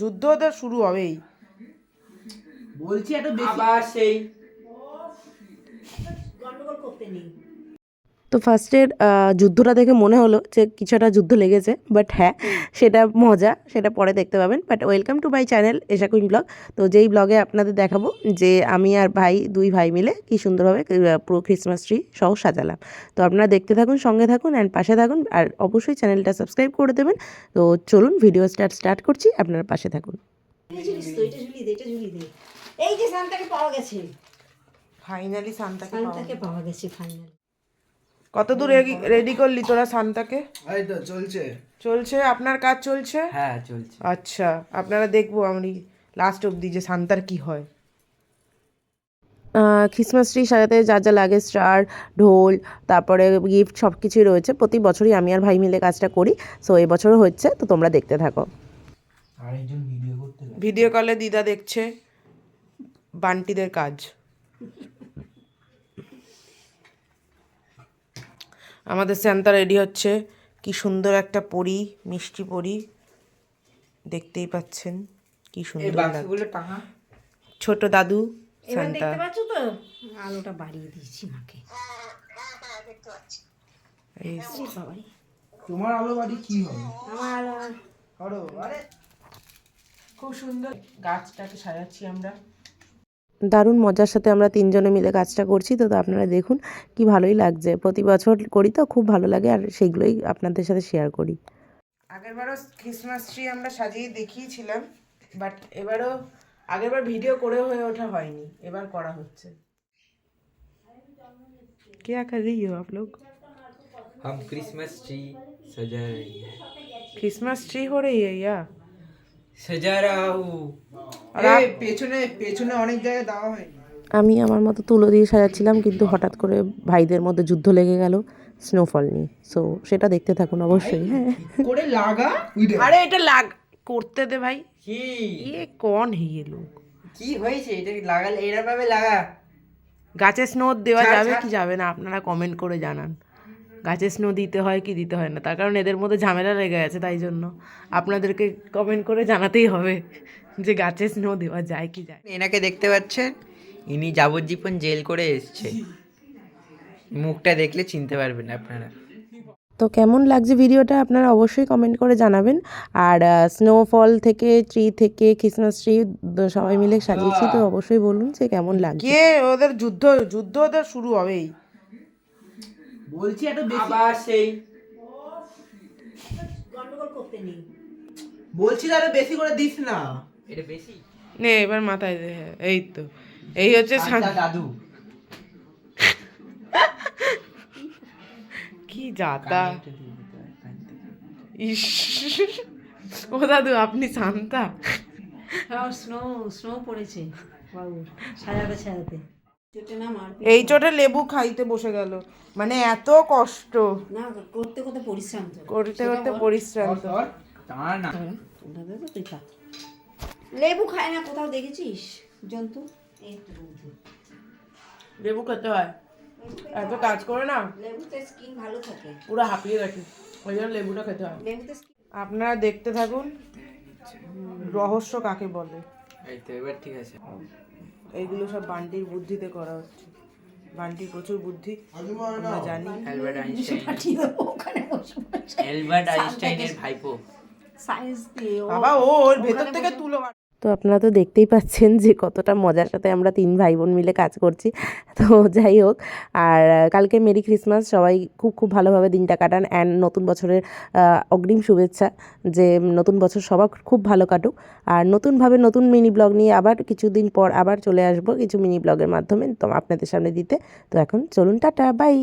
যুদ্ধ তো শুরু হবেই বলছি একটা আবার সেই গন্ডগোল করতে নেই। তো ফার্স্টের যুদ্ধটা দেখে মনে হলো যে কিছু একটা যুদ্ধ লেগেছে, বাট হ্যাঁ সেটা মজা, সেটা পরে দেখতে পাবেন। But welcome to my channel Esha queen blog. তো যেই ব্লগে আপনাদের দেখাবো যে আমি আর দুই ভাই মিলে কি সুন্দরভাবে পুরো ক্রিসমাস ট্রি সহ সাজালাম। তো আপনারা দেখতে থাকুন, সঙ্গে থাকুন অ্যান্ড পাশে থাকুন, আর অবশ্যই চ্যানেলটা সাবস্ক্রাইব করে দেবেন। তো চলুন ভিডিও স্টার্ট করছি, আপনারা পাশে থাকুন। এই যে সান্তাকে পাওয়া গেছে, ফাইনালি সান্তাকে পাওয়া গেছে ফাইনালি। কত দূর রেডি করলি তোরা সান্তাকে? এই তো চলছে। চলছে, আপনার কাজ চলছে? হ্যাঁ চলছে। আচ্ছা, আপনারা দেখবো আমি লাস্ট অবধি যে সান্তার কি হয়। ক্রিসমাস ট্রি সাজাতে যা যা লাগে, স্টার, ঢোল, তারপরে গিফট সব কিছুই রয়েছে। প্রতি বছরই আমি আর ভাই মিলে কাজটা করি, সো এবছরও হচ্ছে। তো তোমরা দেখতে থাকো। আরেকজন ভিডিও করতে ভিডিও কলে দিদা দেখছে বান্টিদের কাজ। আমাদের সান্তা রেডি হচ্ছে। কি সুন্দর একটা পরী, মিষ্টি পরী, দেখতেই পাচ্ছেন কি সুন্দর লাগছে। বাক্সগুলো টাঙা। ছোট দাদু এবার সান্তা। দেখতে পাচ্ছ তো, আলোটা বাড়িয়ে দিয়েছি মাকে। এই বাবাই, তোমার আলো বাড়ি কি হবে? আমার আলো আরো আরে খুব সুন্দর গাছটাকে সাজাচ্ছি আমরা। দারুণ মজার সাথে আমরা তিনজনে মিলে কাজটা করছি। তো আপনারা দেখুন কি ভালোই লাগছে। প্রতি বছর করি তো খুব ভালো লাগে, আর সেগুলোই আপনাদের সাথে শেয়ার করি। আগেরবারও ক্রিসমাস ট্রি আমরা সাজিয়ে দেখিয়েছিলাম, বাট আগেরবার ভিডিও করে হয়ে ওঠা হয়নি, এবার করা হচ্ছে। क्या कर रही हो आप लोग? हम क्रिसमस ट्री सजा रही है। क्रिसमस ट्री हो रही है या? सजा रहा हूँ। পেছনে পেছনে অনেক জায়গায় দেওয়া হয়নি। আমি আমার মতো তুলো দিয়ে সাজাচ্ছিলাম, কিন্তু হঠাৎ করে ভাইদের মধ্যে যুদ্ধ লেগে গেল স্নোফল নিয়ে। সো সেটা দেখতে থাকুন অবশ্যই। হ্যাঁ, করে লাগা। अरे এটা করতে দে ভাই। কি ये कौन है ये लोग? কি হয়েছে? এটা লাগালে এরা ভাবে লাগা। গাছে স্নো দেওয়া ছাড়, যাবে ছাড়। কি যাবে না আপনারা কমেন্ট করে জানান। গাছে স্নো দিতে হয় কি দিতে হয় না, তার কারণ এদের মধ্যে ঝামেলা লেগে গেছে, তাই জন্য আপনাদেরকে কমেন্ট করে জানাতেই হবে যে গাছে স্নো দেওয়া যায় কি যায়। এনাকে দেখতে পাচ্ছেন, ইনি যাবজ্জীবন জেল করে এসেছে। মুখটা দেখলে চিনতে পারবেন আপনারা। তো কেমন লাগছে ভিডিওটা আপনারা অবশ্যই কমেন্ট করে জানাবেন। আর স্নোফল থেকে ট্রি থেকে ক্রিসমাস ট্রি সবাই মিলে সাজিয়েছি, তো অবশ্যই বলুন যে কেমন লাগছে। কে ওদের যুদ্ধ ওদের শুরু হবেই। বলছি একটা আবার সেই গন্ডগোল করতে নেই। বলছি আরো বেশি করে দিস না। এটা বেশি নে এবার মাথায় দে। এই তো এই হচ্ছে দাদু। কি যাতা। ইস, ও দাদু আপনি শান্তা। হ্যাঁ, স্নো স্নো পড়েছে বাবু, সাজাতে সাজাতে চোটে না মার। এই চোটে লেবু খাইতে বসে গেল, মানে এত কষ্ট না, করতে করতে পরিশ্রাম তো। করতে করতে পরিশ্রাম তো। না তুই খা। লেবু খায় না কোথাও দেখেছিস জন্তু? এই তো বন্ধু, লেবু খেতে হয়, এত কাজ করে না লেবুতে স্কিন ভালো থাকে। পুরো হাঁপিয়ে গেছে, ওই জন্য লেবুটা খেতে হয়। লেবুতে আপনারা দেখতে থাকুন রহস্য কাকে বলে। এই তো এবার ঠিক আছে। এইগুলো সব বান্টির বুদ্ধিতে করা হচ্ছে। বান্টির প্রচুর বুদ্ধি আমরা জানি। অ্যালবার্ট আইনস্টাইন, পাঠিয়ে দেবো ওখানে বসে বসে। অ্যালবার্ট আইনস্টাইনের ভাইপো। সায়েন্স দিয়ে বাবা ওর ভেতর থেকে তুলো। তো আপনারা তো দেখতেই পাচ্ছেন যে কতটা মজার সাথে আমরা তিন ভাই বোন মিলে কাজ করছি। তো যাই হোক, আর কালকে মেরি ক্রিসমাস, সবাই খুব খুব ভালোভাবে দিনটা কাটান, অ্যান্ড নতুন বছরের অগ্রিম শুভেচ্ছা, যে নতুন বছর সবার খুব ভালো কাটুক। আর নতুনভাবে নতুন মিনি ব্লগ নিয়ে আবার কিছুদিন পর আবার চলে আসবো কিছু মিনি ব্লগের মাধ্যমে তো আপনাদের সামনে দিতে। তো এখন চলুন, টাটা, বাই।